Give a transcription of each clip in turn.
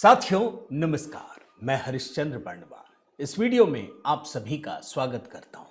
साथियों नमस्कार, मैं हरिश्चंद्र बर्णवाल इस वीडियो में आप सभी का स्वागत करता हूं।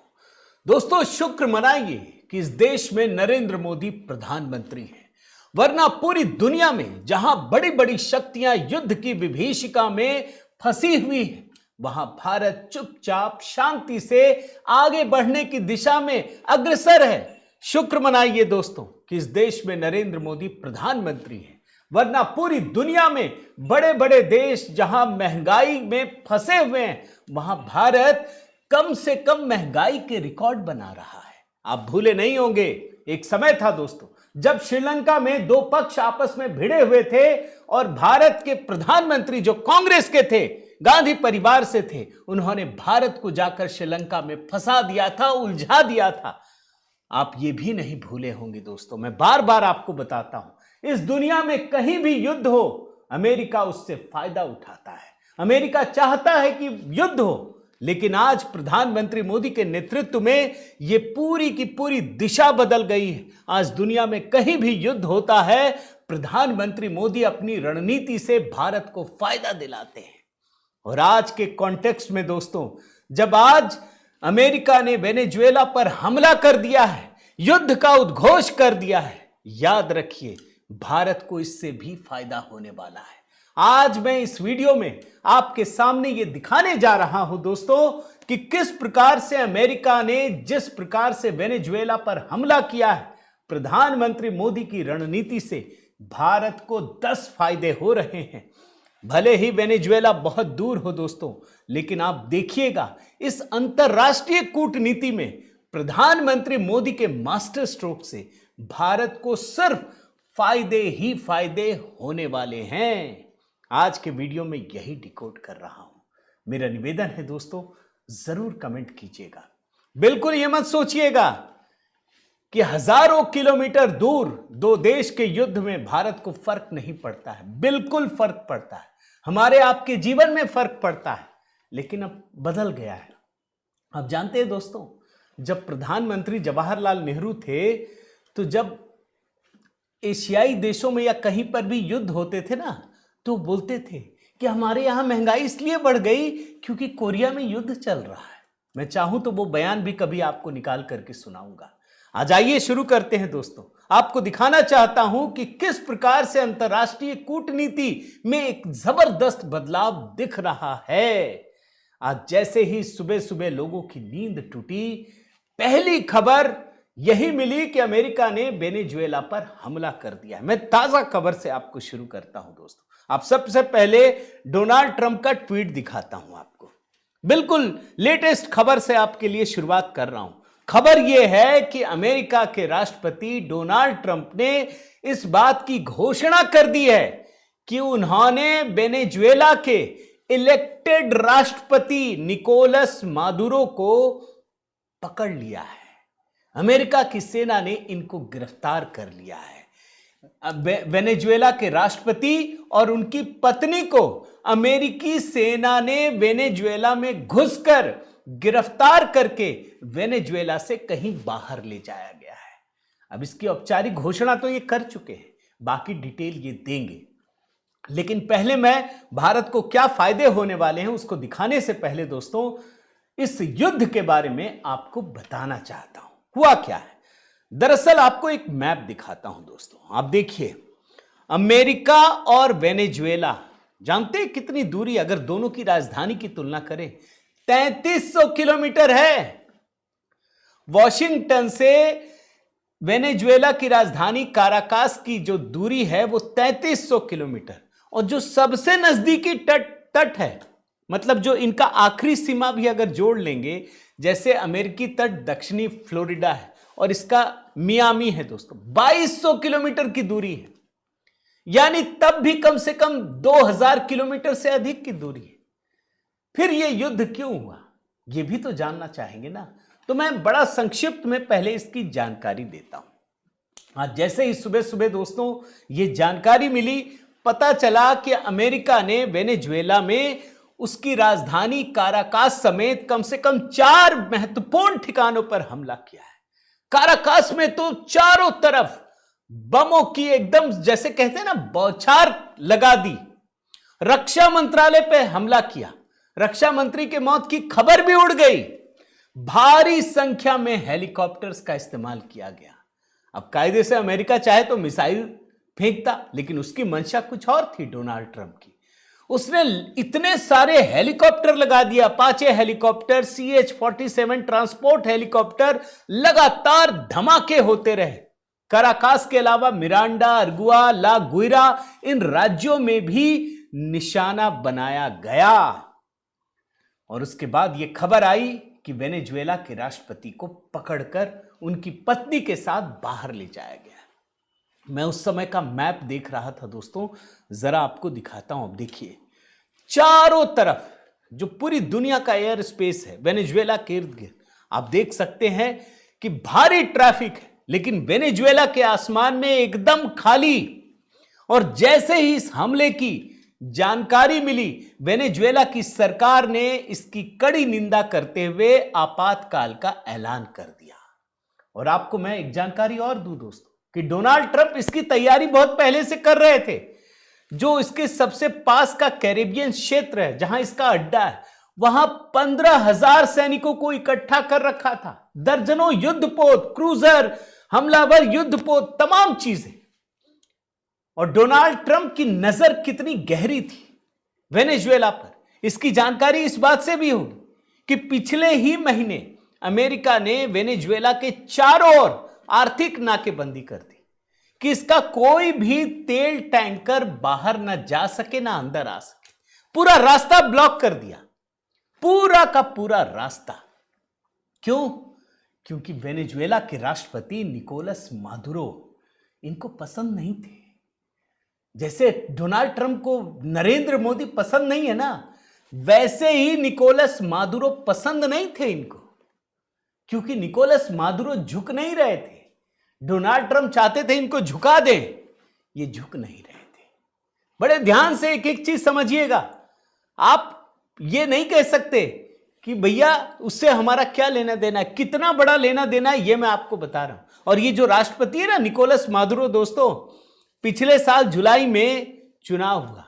दोस्तों, शुक्र मनाइए कि इस देश में नरेंद्र मोदी प्रधानमंत्री हैं, वरना पूरी दुनिया में जहां बड़ी बड़ी शक्तियां युद्ध की विभीषिका में फंसी हुई हैं, वहां भारत चुपचाप शांति से आगे बढ़ने की दिशा में अग्रसर है। शुक्र मनाइए दोस्तों कि इस देश में नरेंद्र मोदी प्रधानमंत्री हैं, वरना पूरी दुनिया में बड़े बड़े देश जहां महंगाई में फंसे हुए हैं, वहां भारत कम से कम महंगाई के रिकॉर्ड बना रहा है। आप भूले नहीं होंगे, एक समय था दोस्तों जब श्रीलंका में दो पक्ष आपस में भिड़े हुए थे और भारत के प्रधानमंत्री जो कांग्रेस के थे, गांधी परिवार से थे, उन्होंने भारत को जाकर श्रीलंका में फंसा दिया था, उलझा दिया था। आप ये भी नहीं भूले होंगे दोस्तों, मैं बार बार आपको बताता हूं, इस दुनिया में कहीं भी युद्ध हो, अमेरिका उससे फायदा उठाता है। अमेरिका चाहता है कि युद्ध हो, लेकिन आज प्रधानमंत्री मोदी के नेतृत्व में यह पूरी की पूरी दिशा बदल गई है। आज दुनिया में कहीं भी युद्ध होता है, प्रधानमंत्री मोदी अपनी रणनीति से भारत को फायदा दिलाते हैं। और आज के कॉन्टेक्स्ट में दोस्तों, जब आज अमेरिका ने वेनेजुएला पर हमला कर दिया है, युद्ध का उद्घोष कर दिया है, याद रखिए भारत को इससे भी फायदा होने वाला है। आज मैं इस वीडियो में आपके सामने यह दिखाने जा रहा हूं दोस्तों कि किस प्रकार से अमेरिका ने जिस प्रकार से वेनेजुएला पर हमला किया है, प्रधानमंत्री मोदी की रणनीति से भारत को 10 फायदे हो रहे हैं। भले ही वेनेजुएला बहुत दूर हो दोस्तों, लेकिन आप देखिएगा इस अंतरराष्ट्रीय कूटनीति में प्रधानमंत्री मोदी के मास्टर स्ट्रोक से भारत को सिर्फ फायदे ही फायदे होने वाले हैं। आज के वीडियो में यही डिकोड कर रहा हूं। मेरा निवेदन है दोस्तों, जरूर कमेंट कीजिएगा। बिल्कुल ये मत सोचिएगा कि हजारों किलोमीटर दूर दो देश के युद्ध में भारत को फर्क नहीं पड़ता है। बिल्कुल फर्क पड़ता है, हमारे आपके जीवन में फर्क पड़ता है, लेकिन अब बदल गया है। आप जानते हैं दोस्तों, जब प्रधानमंत्री जवाहरलाल नेहरू थे, तो जब एशियाई देशों में या कहीं पर भी युद्ध होते थे ना, तो बोलते थे कि हमारे यहां महंगाई इसलिए बढ़ गई क्योंकि कोरिया में युद्ध चल रहा है। मैं चाहूं तो वो बयान भी कभी आपको निकाल करके सुनाऊंगा। आज आइए शुरू करते हैं दोस्तों। आपको दिखाना चाहता हूं कि किस प्रकार से अंतरराष्ट्रीय कूटनीति में एक जबरदस्त बदलाव दिख रहा है। आज जैसे ही सुबह सुबह लोगों की नींद टूटी, पहली खबर यही मिली कि अमेरिका ने वेनेजुएला पर हमला कर दिया है। मैं ताजा खबर से आपको शुरू करता हूं दोस्तों। आप सबसे पहले डोनाल्ड ट्रंप का ट्वीट दिखाता हूं आपको। बिल्कुल लेटेस्ट खबर से आपके लिए शुरुआत कर रहा हूं। खबर यह है कि अमेरिका के राष्ट्रपति डोनाल्ड ट्रंप ने इस बात की घोषणा कर दी है कि उन्होंने वेनेजुएला के इलेक्टेड राष्ट्रपति निकोलस मादुरो को पकड़ लिया है। अमेरिका की सेना ने इनको गिरफ्तार कर लिया है। वेनेजुएला के राष्ट्रपति और उनकी पत्नी को अमेरिकी सेना ने वेनेजुएला में घुसकर गिरफ्तार करके वेनेजुएला से कहीं बाहर ले जाया गया है। अब इसकी औपचारिक घोषणा तो ये कर चुके हैं, बाकी डिटेल ये देंगे। लेकिन पहले मैं भारत को क्या फायदे होने वाले हैं उसको दिखाने से पहले दोस्तों, इस युद्ध के बारे में आपको बताना चाहता हूं। हुआ क्या है, दरअसल आपको एक मैप दिखाता हूं दोस्तों। आप देखिए, अमेरिका और वेनेजुएला जानते हैं कितनी दूरी, अगर दोनों की राजधानी की तुलना करें, 3300 किलोमीटर है। वॉशिंगटन से वेनेजुएला की राजधानी काराकास की जो दूरी है वो 3300 किलोमीटर, और जो सबसे नजदीकी तट है, मतलब जो इनका आखिरी सीमा भी अगर जोड़ लेंगे, जैसे अमेरिकी तट दक्षिणी फ्लोरिडा है और इसका मियामी है दोस्तों, 2200 किलोमीटर की दूरी है। यानी तब भी कम से कम 2000 किलोमीटर से अधिक की दूरी है। फिर यह युद्ध क्यों हुआ, यह भी तो जानना चाहेंगे ना। तो मैं बड़ा संक्षिप्त में पहले इसकी जानकारी देता हूं। आज जैसे ही सुबह सुबह दोस्तों यह जानकारी मिली, पता चला कि अमेरिका ने वेनेजुएला में उसकी राजधानी काराकास समेत कम से कम 4 महत्वपूर्ण ठिकानों पर हमला किया है। काराकास में तो चारों तरफ बमों की एकदम जैसे कहते हैं ना बौछार लगा दी, रक्षा मंत्रालय पे हमला किया, रक्षा मंत्री के मौत की खबर भी उड़ गई। भारी संख्या में हेलीकॉप्टर्स का इस्तेमाल किया गया। अब कायदे से अमेरिका चाहे तो मिसाइल फेंकता, लेकिन उसकी मंशा कुछ और थी डोनाल्ड ट्रंप की। उसने इतने सारे हेलीकॉप्टर लगा दिया, Apache helicopter, CH-47 transport helicopter, लगातार धमाके होते रहे। कराकास के अलावा मिरांडा, अर्गुआ, ला गुइरा, इन राज्यों में भी निशाना बनाया गया। और उसके बाद यह खबर आई कि वेनेजुएला के राष्ट्रपति को पकड़कर उनकी पत्नी के साथ बाहर ले जाया गया। मैं उस समय का मैप देख रहा था दोस्तों, जरा आपको दिखाता हूं। अब देखिए, चारों तरफ जो पूरी दुनिया का एयर स्पेस है वेनेजुएला के इर्द गिर्द, आप देख सकते हैं कि भारी ट्रैफिक है, लेकिन वेनेजुएला के आसमान में एकदम खाली। और जैसे ही इस हमले की जानकारी मिली, वेनेजुएला की सरकार ने इसकी कड़ी निंदा करते हुए आपातकाल का ऐलान कर दिया। और आपको मैं एक जानकारी और दूं दोस्तों कि डोनाल्ड ट्रंप इसकी तैयारी बहुत पहले से कर रहे थे। जो इसके सबसे पास का कैरेबियन क्षेत्र है जहां इसका अड्डा है, वहां 15,000 सैनिकों को इकट्ठा कर रखा था। दर्जनों युद्धपोत, क्रूजर, हमलावर युद्धपोत, तमाम चीजें। और डोनाल्ड ट्रंप की नजर कितनी गहरी थी वेनेजुएला पर, इसकी जानकारी इस बात से भी होगी कि पिछले ही महीने अमेरिका ने वेनेजुएला के चारों ओर आर्थिक नाकेबंदी कर दी कि इसका कोई भी तेल टैंकर बाहर ना जा सके, ना अंदर आ सके। पूरा रास्ता ब्लॉक कर दिया, पूरा का पूरा रास्ता। क्यों? क्योंकि वेनेजुएला के राष्ट्रपति निकोलस मादुरो इनको पसंद नहीं थे। जैसे डोनाल्ड ट्रंप को नरेंद्र मोदी पसंद नहीं है ना, वैसे ही निकोलस मादुरो पसंद नहीं थे इनको, क्योंकि निकोलस मादुरो झुक नहीं रहे थे। डोनाल्ड ट्रंप चाहते थे इनको झुका दें, ये झुक नहीं रहे थे। बड़े ध्यान से एक एक चीज समझिएगा। आप ये नहीं कह सकते कि भैया उससे हमारा क्या लेना देना है, कितना बड़ा लेना देना है, ये मैं आपको बता रहा हूं। और ये जो राष्ट्रपति है ना निकोलस मादुरो दोस्तों, पिछले साल जुलाई में चुनाव हुआ।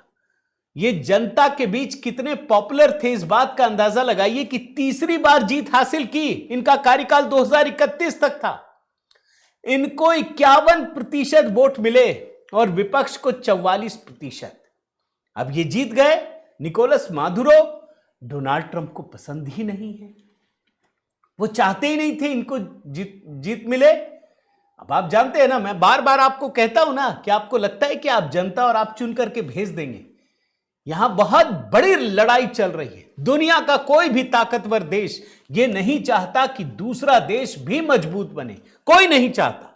ये जनता के बीच कितने पॉपुलर थे इस बात का अंदाजा लगाइए कि तीसरी बार जीत हासिल की। इनका कार्यकाल 2031 तक था। इनको 51% वोट मिले और विपक्ष को 44%। अब ये जीत गए। निकोलस मादुरो डोनाल्ड ट्रंप को पसंद ही नहीं है, वो चाहते ही नहीं थे इनको जीत मिले। अब आप जानते हैं ना, मैं बार बार आपको कहता हूं ना कि आपको लगता है कि आप जनता और आप चुन करके भेज देंगे। यहां बहुत बड़ी लड़ाई चल रही है। दुनिया का कोई भी ताकतवर देश ये नहीं चाहता कि दूसरा देश भी मजबूत बने, कोई नहीं चाहता।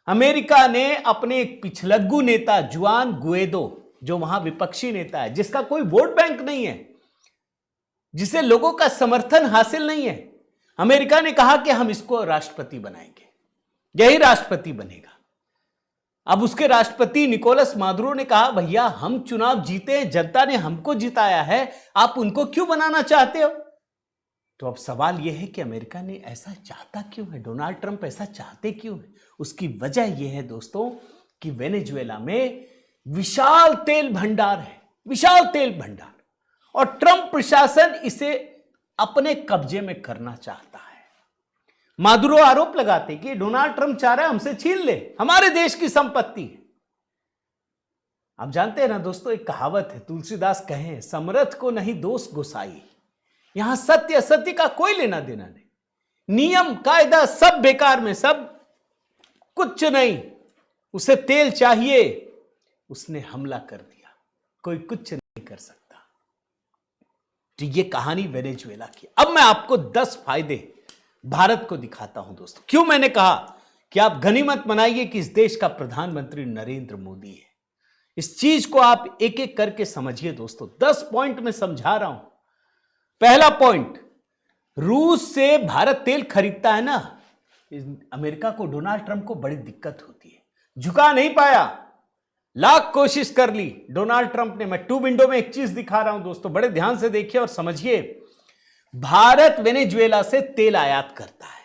अमेरिका ने अपने एक पिछलग्गू नेता जुआन गुएडो, जो वहां विपक्षी नेता है, जिसका कोई वोट बैंक नहीं है, जिसे लोगों का समर्थन हासिल नहीं है, अमेरिका ने कहा कि हम इसको राष्ट्रपति बनाएंगे, यही राष्ट्रपति बनेगा। अब उसके राष्ट्रपति निकोलस मादुरो ने कहा, भैया हम चुनाव जीते हैं, जनता ने हमको जिताया है, आप उनको क्यों बनाना चाहते हो? तो अब सवाल यह है कि अमेरिका ने ऐसा चाहता क्यों है, डोनाल्ड ट्रंप ऐसा चाहते क्यों है? उसकी वजह यह है दोस्तों कि वेनेजुएला में विशाल तेल भंडार है, विशाल तेल भंडार, और ट्रंप प्रशासन इसे अपने कब्जे में करना चाहता है। मादुरो आरोप लगाते कि डोनाल्ड ट्रंप चाह रहा है हमसे छीन ले, हमारे देश की संपत्ति है। आप जानते हैं ना दोस्तों, एक कहावत है, तुलसीदास कहे, समर्थ को नहीं दोष गोसाई। यहां सत्य असत्य का कोई लेना देना नहीं, नियम कायदा सब बेकार में, सब कुछ नहीं। उसे तेल चाहिए, उसने हमला कर दिया, कोई कुछ नहीं कर सकता। तो ये कहानी वेनेजुएला की। अब मैं आपको 10 फायदे भारत को दिखाता हूं दोस्तों। क्यों मैंने कहा कि आप गनीमत मनाइए कि इस देश का प्रधानमंत्री नरेंद्र मोदी है। इस चीज को आप एक एक करके समझिए दोस्तों। 10 पॉइंट में समझा रहा हूं। पहला पॉइंट, रूस से भारत तेल खरीदता है ना, अमेरिका को, डोनाल्ड ट्रंप को बड़ी दिक्कत होती है, झुका नहीं पाया, लाख कोशिश कर ली डोनाल्ड ट्रंप ने। मैं 2 विंडो में एक चीज दिखा रहा हूं दोस्तों, बड़े ध्यान से देखिए और समझिए। भारत वेनेजुएला से तेल आयात करता है।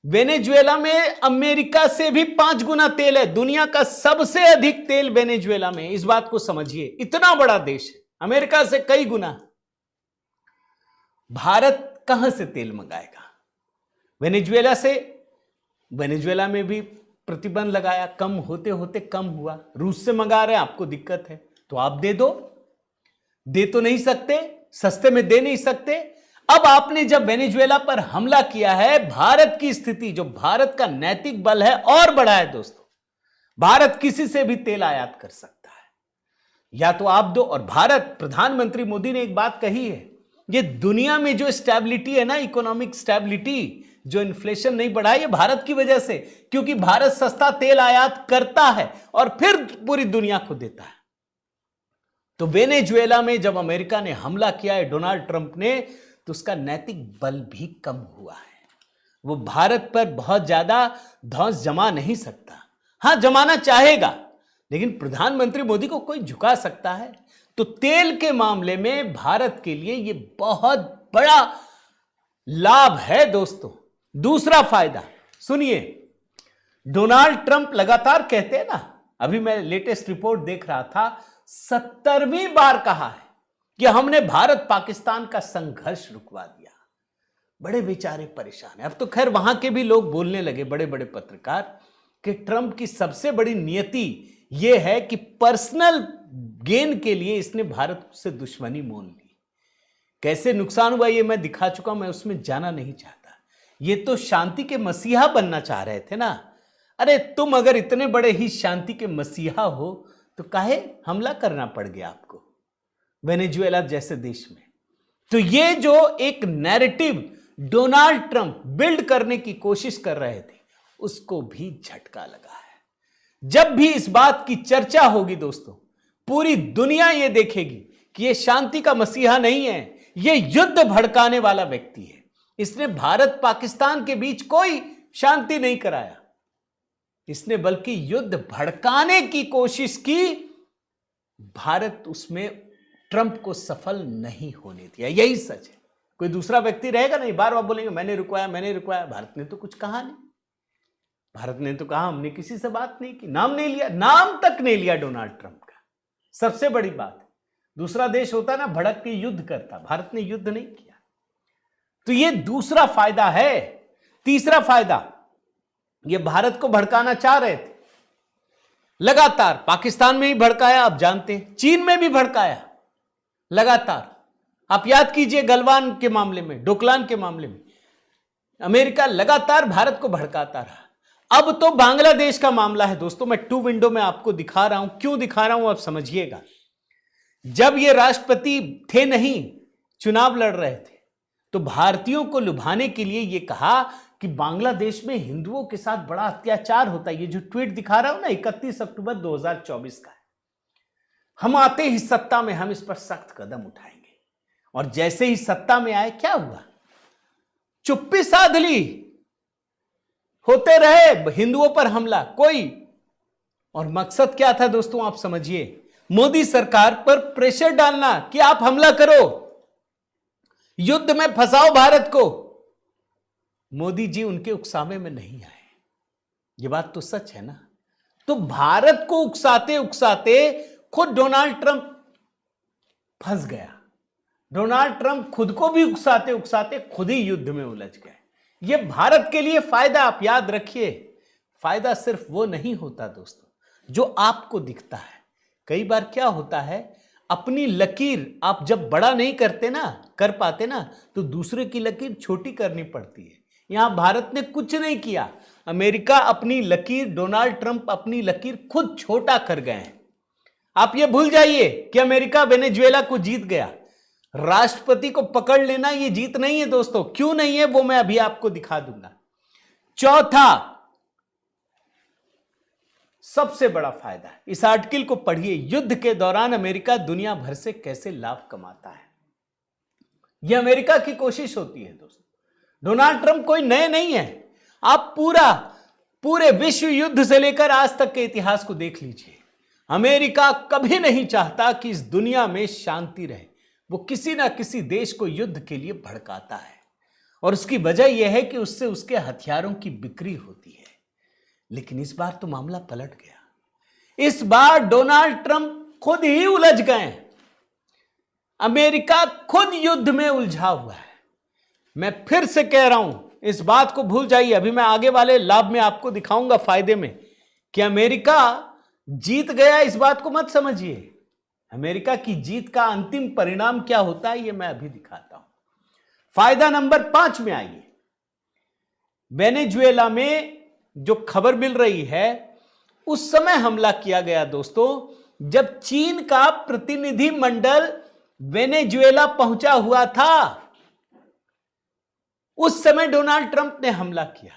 वेनेजुएला में अमेरिका से भी 5 गुना तेल है। दुनिया का सबसे अधिक तेल वेनेजुएला में। इस बात को समझिए, इतना बड़ा देश है, अमेरिका से कई गुना। भारत कहां से तेल मंगाएगा? वेनेजुएला से। वेनेजुएला में भी प्रतिबंध लगाया, कम होते होते कम हुआ। रूस से मंगा रहे हैं, आपको दिक्कत है तो आप दे दो। दे तो नहीं सकते, सस्ते में दे नहीं सकते। अब आपने जब वेनेजुएला पर हमला किया है, भारत की स्थिति, जो भारत का नैतिक बल है, और बढ़ा है दोस्तों। भारत किसी से भी तेल आयात कर सकता है, या तो आप दो। और भारत, प्रधानमंत्री मोदी ने एक बात कही है, ये दुनिया में जो स्टेबिलिटी है ना, इकोनॉमिक स्टेबिलिटी, जो इन्फ्लेशन नहीं बढ़ा, ये भारत की वजह से, क्योंकि भारत सस्ता तेल आयात करता है और फिर पूरी दुनिया को देता है। तो वेनेजुएला में जब अमेरिका ने हमला किया है, डोनाल्ड ट्रंप ने, तो उसका नैतिक बल भी कम हुआ है। वो भारत पर बहुत ज्यादा धौंस जमा नहीं सकता। हां, जमाना चाहेगा, लेकिन प्रधानमंत्री मोदी को कोई झुका सकता है? तो तेल के मामले में भारत के लिए यह बहुत बड़ा लाभ है दोस्तों। दूसरा फायदा सुनिए, डोनाल्ड ट्रंप लगातार कहते हैं ना, अभी मैं लेटेस्ट रिपोर्ट देख रहा था, 70वीं बार कहा है कि हमने भारत पाकिस्तान का संघर्ष रुकवा दिया। बड़े बेचारे परेशान हैं। अब तो खैर वहां के भी लोग बोलने लगे, बड़े बड़े पत्रकार, कि ट्रंप की सबसे बड़ी नियति यह है कि पर्सनल गेन के लिए इसने भारत से दुश्मनी मोल ली। कैसे नुकसान हुआ ये मैं दिखा चुका, मैं उसमें जाना नहीं चाहता। ये तो शांति के मसीहा बनना चाह रहे थे ना। अरे तुम अगर इतने बड़े ही शांति के मसीहा हो तो काहे हमला करना पड़ गया आपको वेनेजुएला जैसे देश में? तो ये जो एक नैरेटिव डोनाल्ड ट्रंप बिल्ड करने की कोशिश कर रहे थे, उसको भी झटका लगा है। जब भी इस बात की चर्चा होगी दोस्तों, पूरी दुनिया ये देखेगी कि ये शांति का मसीहा नहीं है, ये युद्ध भड़काने वाला व्यक्ति है। इसने भारत पाकिस्तान के बीच कोई शांति नहीं कराया, इसने बल्कि युद्ध भड़काने की कोशिश की। भारत उसमें ट्रंप को सफल नहीं होने दिया, यही सच है। कोई दूसरा व्यक्ति रहेगा नहीं, बार बार बोलेंगे मैंने रुकवाया, मैंने रुकवाया। भारत ने तो कुछ कहा नहीं। भारत ने तो कहा हमने किसी से बात नहीं की, नाम नहीं लिया, नाम तक नहीं लिया डोनाल्ड ट्रंप का। सबसे बड़ी बात, दूसरा देश होता ना भड़क के युद्ध करता, भारत ने युद्ध नहीं किया। तो ये दूसरा फायदा है। तीसरा फायदा, ये भारत को भड़काना चाह रहे थे, लगातार पाकिस्तान में ही भड़काया, आप जानते हैं, चीन में भी भड़काया लगातार। आप याद कीजिए गलवान के मामले में, डोकलाम के मामले में अमेरिका लगातार भारत को भड़काता रहा। अब तो बांग्लादेश का मामला है दोस्तों, मैं 2 विंडो में आपको दिखा रहा हूं। क्यों दिखा रहा हूं आप समझिएगा। जब ये राष्ट्रपति थे नहीं, चुनाव लड़ रहे थे, तो भारतीयों को लुभाने के लिए ये कहा कि बांग्लादेश में हिंदुओं के साथ बड़ा अत्याचार होता है। ये जो ट्वीट दिखा रहा हूं ना, 31 अक्टूबर 2024 का है। हम आते ही सत्ता में हम इस पर सख्त कदम उठाएंगे। और जैसे ही सत्ता में आए, क्या हुआ? चुप्पी साध ली, होते रहे हिंदुओं पर हमला कोई। और मकसद क्या था दोस्तों, आप समझिए, मोदी सरकार पर प्रेशर डालना कि आप हमला करो, युद्ध में फंसाओ भारत को। मोदी जी उनके उकसावे में नहीं आए, ये बात तो सच है ना। तो भारत को उकसाते उकसाते खुद डोनाल्ड ट्रंप फंस गया। डोनाल्ड ट्रंप खुद को भी उकसाते उकसाते खुद ही युद्ध में उलझ गए। यह भारत के लिए फायदा, आप याद रखिए, फायदा सिर्फ वो नहीं होता दोस्तों जो आपको दिखता है। कई बार क्या होता है, अपनी लकीर आप जब बड़ा नहीं करते ना, कर पाते ना, तो दूसरे की लकीर छोटी करनी पड़ती है। यहां भारत ने कुछ नहीं किया, अमेरिका अपनी लकीर, डोनाल्ड ट्रंप अपनी लकीर खुद छोटा कर गए हैं। आप ये भूल जाइए कि अमेरिका वेनेजुएला को जीत गया। राष्ट्रपति को पकड़ लेना ये जीत नहीं है दोस्तों। क्यों नहीं है वो मैं अभी आपको दिखा दूंगा। चौथा सबसे बड़ा फायदा, इस आर्टिकल को पढ़िए, युद्ध के दौरान अमेरिका दुनिया भर से कैसे लाभ कमाता है। यह अमेरिका की कोशिश होती है दोस्तों। डोनाल्ड ट्रंप कोई नए नहीं है। आप पूरे विश्व युद्ध से लेकर आज तक के इतिहास को देख लीजिए। अमेरिका कभी नहीं चाहता कि इस दुनिया में शांति रहे। वो किसी ना किसी देश को युद्ध के लिए भड़काता है। और उसकी वजह यह है कि उससे उसके हथियारों की बिक्री होती है। लेकिन इस बार तो मामला पलट गया। इस बार डोनाल्ड ट्रंप खुद ही उलझ गए। अमेरिका खुद युद्ध में उलझा हुआ है। मैं फिर से कह रहा हूं, इस बात को भूल जाइए। अभी मैं आगे वाले लाभ में आपको दिखाऊंगा, फायदे में, कि अमेरिका जीत गया, इस बात को मत समझिए। अमेरिका की जीत का अंतिम परिणाम क्या होता है, यह मैं अभी दिखाता हूं। फायदा नंबर 5 में आइए। वेनेजुएला में जो खबर मिल रही है, उस समय हमला किया गया दोस्तों, जब चीन का प्रतिनिधि मंडल वेनेजुएला पहुंचा हुआ था। उस समय डोनाल्ड ट्रंप ने हमला किया।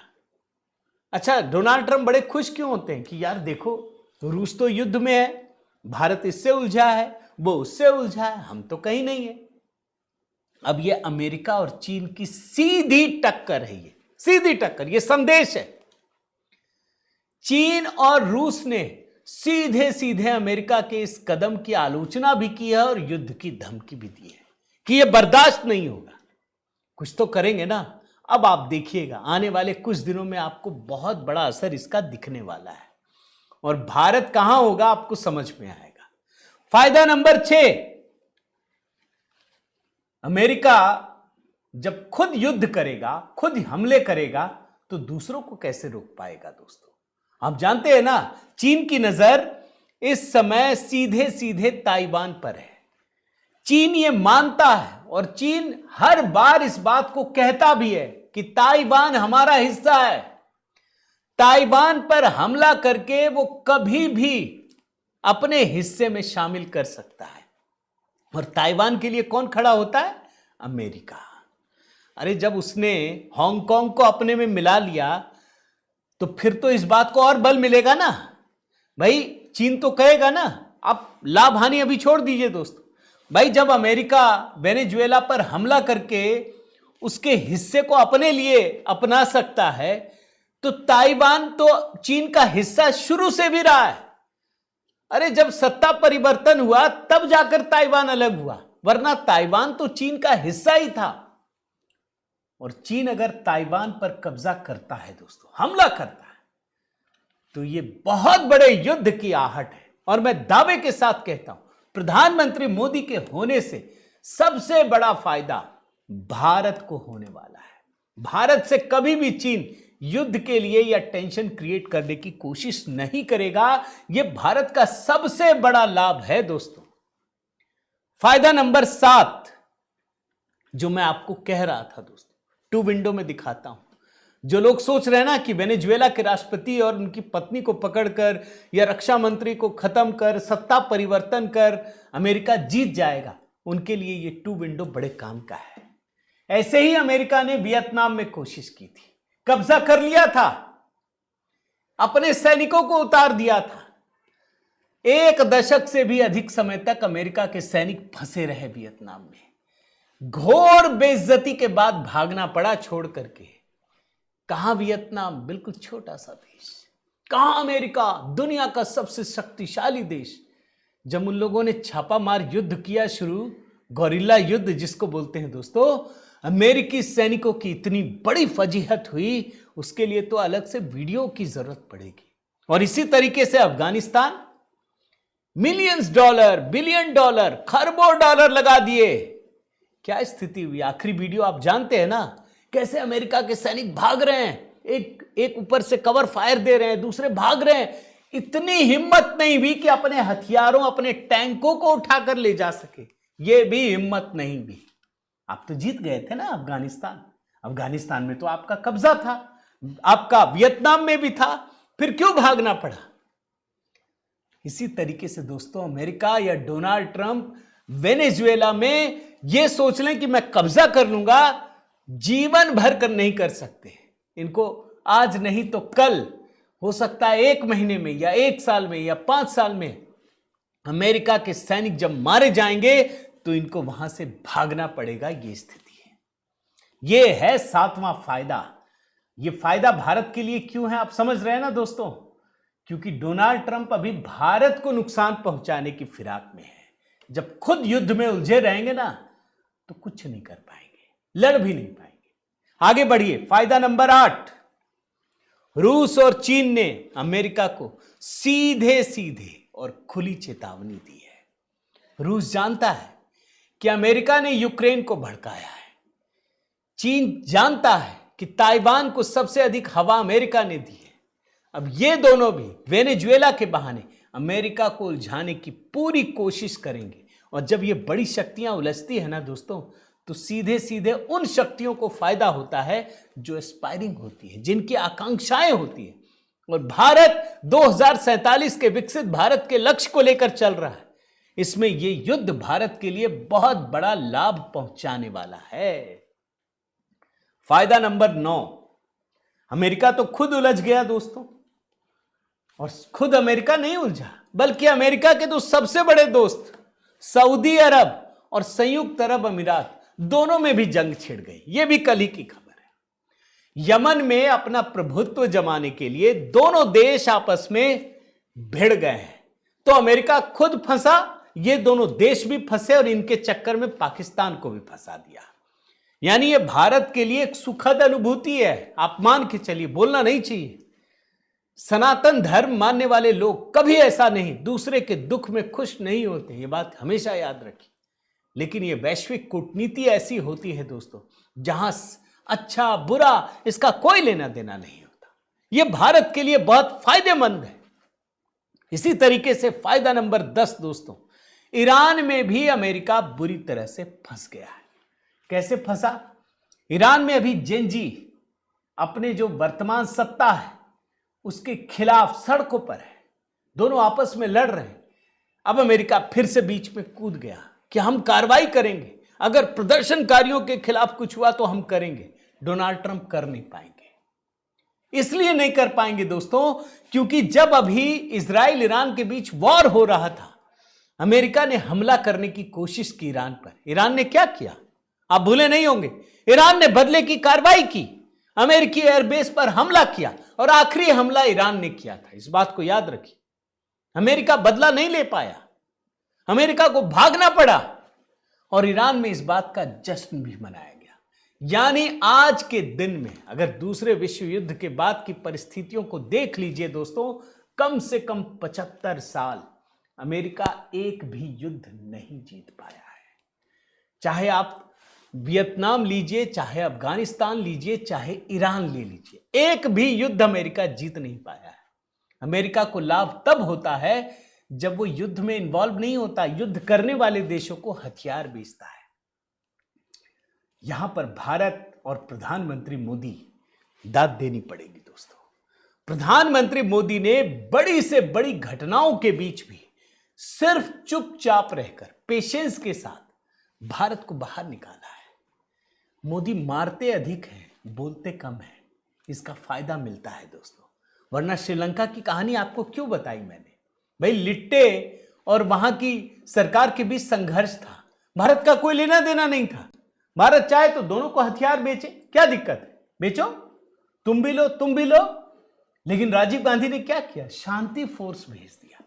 अच्छा, डोनाल्ड ट्रंप बड़े खुश क्यों होते हैं कि यार देखो, रूस तो युद्ध में है, भारत इससे उलझा है, वो उससे उलझा है, हम तो कहीं नहीं है। अब ये अमेरिका और चीन की सीधी टक्कर है, ये सीधी टक्कर, ये संदेश है। चीन और रूस ने सीधे सीधे अमेरिका के इस कदम की आलोचना भी की है और युद्ध की धमकी भी दी है कि यह बर्दाश्त नहीं होगा। कुछ तो करेंगे ना। अब आप देखिएगा, आने वाले कुछ दिनों में आपको बहुत बड़ा असर इसका दिखने वाला है, और भारत कहां होगा आपको समझ में आएगा। फायदा नंबर 6, अमेरिका जब खुद युद्ध करेगा, खुद हमले करेगा, तो दूसरों को कैसे रोक पाएगा दोस्तों। आप जानते हैं ना, चीन की नजर इस समय सीधे सीधे ताइवान पर है। चीन ये मानता है, और चीन हर बार इस बात को कहता भी है कि ताइवान हमारा हिस्सा है। ताइवान पर हमला करके वो कभी भी अपने हिस्से में शामिल कर सकता है। और ताइवान के लिए कौन खड़ा होता है? अमेरिका। अरे जब उसने हांगकांग को अपने में मिला लिया, तो फिर तो इस बात को और बल मिलेगा ना भाई। चीन तो कहेगा ना, आप लाभ हानि अभी छोड़ दीजिए दोस्तों, भाई जब अमेरिका वेनेजुएला पर हमला करके उसके हिस्से को अपने लिए अपना सकता है, तो ताइवान तो चीन का हिस्सा शुरू से भी रहा है। अरे जब सत्ता परिवर्तन हुआ तब जाकर ताइवान अलग हुआ, वरना ताइवान तो चीन का हिस्सा ही था। और चीन अगर ताइवान पर कब्जा करता है दोस्तों, हमला करता है, तो यह बहुत बड़े युद्ध की आहट है। और मैं दावे के साथ कहता हूं, प्रधानमंत्री मोदी के होने से सबसे बड़ा फायदा भारत को होने वाला है। भारत से कभी भी चीन युद्ध के लिए या टेंशन क्रिएट करने की कोशिश नहीं करेगा। यह भारत का सबसे बड़ा लाभ है दोस्तों। फायदा नंबर 7 जो मैं आपको कह रहा था दोस्तों, 2 विंडो में दिखाता हूं। जो लोग सोच रहे हैं ना कि वेनेजुएला के राष्ट्रपति और उनकी पत्नी को पकड़कर या रक्षा मंत्री को खत्म कर सत्ता परिवर्तन कर अमेरिका जीत जाएगा, उनके लिए ये 2 विंडो बड़े काम का है। ऐसे ही अमेरिका ने वियतनाम में कोशिश की थी, कब्जा कर लिया था, अपने सैनिकों को उतार दिया था। 1 दशक से भी अधिक समय तक अमेरिका के सैनिक फंसे रहे वियतनाम में। घोर बेइज्जती के बाद भागना पड़ा छोड़ करके। कहां वियतनाम, बिल्कुल छोटा सा देश। कहां अमेरिका, दुनिया का सबसे शक्तिशाली देश। जब उन लोगों ने छापामार युद्ध किया शुरू, गोरिल्ला युद्ध जिसको बोलते हैं दोस्तों, अमेरिकी सैनिकों की इतनी बड़ी फजीहत हुई, उसके लिए तो अलग से वीडियो की जरूरत पड़ेगी। और इसी तरीके से Afghanistan, millions dollar, billion dollar, खरबों डॉलर लगा दिए। क्या स्थिति हुई? आखिरी वीडियो आप जानते हैं ना, कैसे अमेरिका के सैनिक भाग रहे हैं, एक ऊपर से कवर फायर दे रहे हैं, दूसरे भाग रहे हैं। इतनी हिम्मत नहीं हुई कि अपने हथियारों, अपने टैंकों को उठाकर ले जा सके। ये भी हिम्मत नहीं हुई। आप तो जीत गए थे ना अफगानिस्तान में तो आपका कब्जा था, आपका वियतनाम में भी था, फिर क्यों भागना पड़ा? इसी तरीके से दोस्तों, अमेरिका या डोनाल्ड ट्रंप वेनेजुएला में यह सोच लें कि मैं कब्जा कर लूंगा, जीवन भर कर नहीं कर सकते। इनको आज नहीं तो कल, हो सकता है 1 महीने में या 1 साल में या 5 साल में, अमेरिका के सैनिक जब मारे जाएंगे तो इनको वहां से भागना पड़ेगा। ये स्थिति है। यह है 7वां फायदा। यह फायदा भारत के लिए क्यों है, आप समझ रहे हैं ना दोस्तों? क्योंकि डोनाल्ड ट्रंप अभी भारत को नुकसान पहुंचाने की फिराक में है। जब खुद युद्ध में उलझे रहेंगे ना, तो कुछ नहीं कर पाएंगे, लड़ भी नहीं पाएंगे। आगे बढ़िए, फायदा नंबर 8, रूस और चीन ने अमेरिका को सीधे सीधे और खुली चेतावनी दी है। रूस जानता है कि अमेरिका ने यूक्रेन को भड़काया है। चीन जानता है कि ताइवान को सबसे अधिक हवा अमेरिका ने दी है। अब ये दोनों भी वेनेजुएला के बहाने अमेरिका को उलझाने की पूरी कोशिश करेंगे। और जब ये बड़ी शक्तियां उलझती है ना दोस्तों, तो सीधे सीधे उन शक्तियों को फायदा होता है जो एस्पायरिंग होती है, जिनकी आकांक्षाएं होती है। और भारत 2047 के विकसित भारत के लक्ष्य को लेकर चल रहा है। इसमें यह युद्ध भारत के लिए बहुत बड़ा लाभ पहुंचाने वाला है। फायदा नंबर 9, अमेरिका तो खुद उलझ गया दोस्तों, और खुद अमेरिका नहीं उलझा, बल्कि अमेरिका के तो सबसे बड़े दोस्त सऊदी अरब और संयुक्त अरब अमीरात, दोनों में भी जंग छिड़ गई। यह भी कल ही की खबर है। यमन में अपना प्रभुत्व जमाने के लिए दोनों देश आपस में भिड़ गए हैं, तो अमेरिका खुद फंसा, ये दोनों देश भी फंसे और इनके चक्कर में पाकिस्तान को भी फंसा दिया। यानी ये भारत के लिए एक सुखद अनुभूति है। आप मान के चलिए, बोलना नहीं चाहिए। सनातन धर्म मानने वाले लोग कभी ऐसा नहीं, दूसरे के दुख में खुश नहीं होते, ये बात हमेशा याद रखिए। लेकिन ये वैश्विक कूटनीति ऐसी होती है दोस्तों, जहां अच्छा बुरा इसका कोई लेना देना नहीं होता। ये भारत के लिए बहुत फायदेमंद है। इसी तरीके से फायदा नंबर 10 दोस्तों, ईरान में भी अमेरिका बुरी तरह से फंस गया है। कैसे फंसा? ईरान में अभी जेंजी अपने जो वर्तमान सत्ता है उसके खिलाफ सड़कों पर है, दोनों आपस में लड़ रहे हैं। अब अमेरिका फिर से बीच में कूद गया कि हम कार्रवाई करेंगे, अगर प्रदर्शनकारियों के खिलाफ कुछ हुआ तो हम करेंगे। डोनाल्ड ट्रंप कर नहीं पाएंगे। इसलिए नहीं कर पाएंगे दोस्तों, क्योंकि जब अभी इजराइल ईरान के बीच वॉर हो रहा था, अमेरिका ने हमला करने की कोशिश की ईरान पर। ईरान ने क्या किया, आप भूले नहीं होंगे, ईरान ने बदले की कार्रवाई की, अमेरिकी एयरबेस पर हमला किया, और आखिरी हमला ईरान ने किया था। इस बात को याद रखिए। अमेरिका बदला नहीं ले पाया, अमेरिका को भागना पड़ा, और ईरान में इस बात का जश्न भी मनाया गया। यानी आज के दिन में अगर दूसरे विश्व युद्ध के बाद की परिस्थितियों को देख लीजिए दोस्तों, कम से कम 75 साल अमेरिका एक भी युद्ध नहीं जीत पाया है। चाहे आप वियतनाम लीजिए, चाहे अफगानिस्तान लीजिए, चाहे ईरान ले लीजिए, एक भी युद्ध अमेरिका जीत नहीं पाया है। अमेरिका को लाभ तब होता है जब वो युद्ध में इन्वॉल्व नहीं होता, युद्ध करने वाले देशों को हथियार बेचता है। यहां पर भारत और प्रधानमंत्री मोदी दाद देनी पड़ेगी दोस्तों। प्रधानमंत्री मोदी ने बड़ी से बड़ी घटनाओं के बीच भी सिर्फ चुपचाप रहकर पेशेंस के साथ भारत को बाहर निकाला है। मोदी मारते अधिक हैं, बोलते कम हैं, इसका फायदा मिलता है दोस्तों। वरना श्रीलंका की कहानी आपको क्यों बताई मैंने? भाई लिट्टे और वहां की सरकार के बीच संघर्ष था, भारत का कोई लेना देना नहीं था। भारत चाहे तो दोनों को हथियार बेचे, क्या दिक्कत है, बेचो, तुम भी लो तुम भी लो। लेकिन राजीव गांधी ने क्या किया, शांति फोर्स भेज दिया।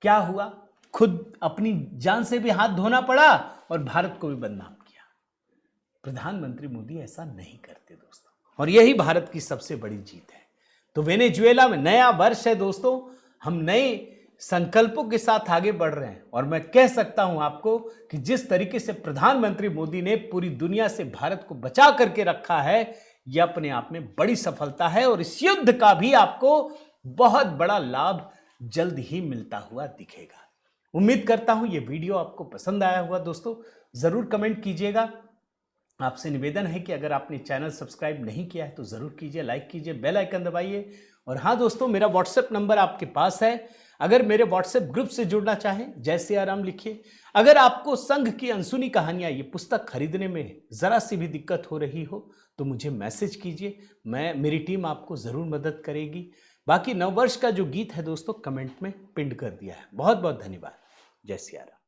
क्या हुआ, खुद अपनी जान से भी हाथ धोना पड़ा और भारत को भी बदनाम किया। प्रधानमंत्री मोदी ऐसा नहीं करते दोस्तों, और यही भारत की सबसे बड़ी जीत है। तो वेनेजुएला में नया वर्ष है दोस्तों, हम नए संकल्पों के साथ आगे बढ़ रहे हैं। और मैं कह सकता हूं आपको कि जिस तरीके से प्रधानमंत्री मोदी ने पूरी दुनिया से भारत को बचा करके रखा है, यह अपने आप में बड़ी सफलता है। और इस युद्ध का भी आपको बहुत बड़ा लाभ जल्द ही मिलता हुआ दिखेगा। उम्मीद करता हूं यह वीडियो आपको पसंद आया हुआ दोस्तों। जरूर कमेंट कीजिएगा। आपसे निवेदन है कि अगर आपने चैनल सब्सक्राइब नहीं किया है तो जरूर कीजिए, लाइक कीजिए, बेल आइकन दबाइए। और हाँ दोस्तों, मेरा व्हाट्सएप नंबर आपके पास है। अगर मेरे व्हाट्सएप ग्रुप से जुड़ना चाहें, जय सिया राम लिखिए। अगर आपको संघ की अनसुनी कहानियां ये पुस्तक खरीदने में जरा सी भी दिक्कत हो रही हो तो मुझे मैसेज कीजिए, मेरी टीम आपको जरूर मदद करेगी। बाकी नववर्ष का जो गीत है दोस्तों कमेंट में पिन कर दिया है। बहुत बहुत धन्यवाद। जय सिया राम।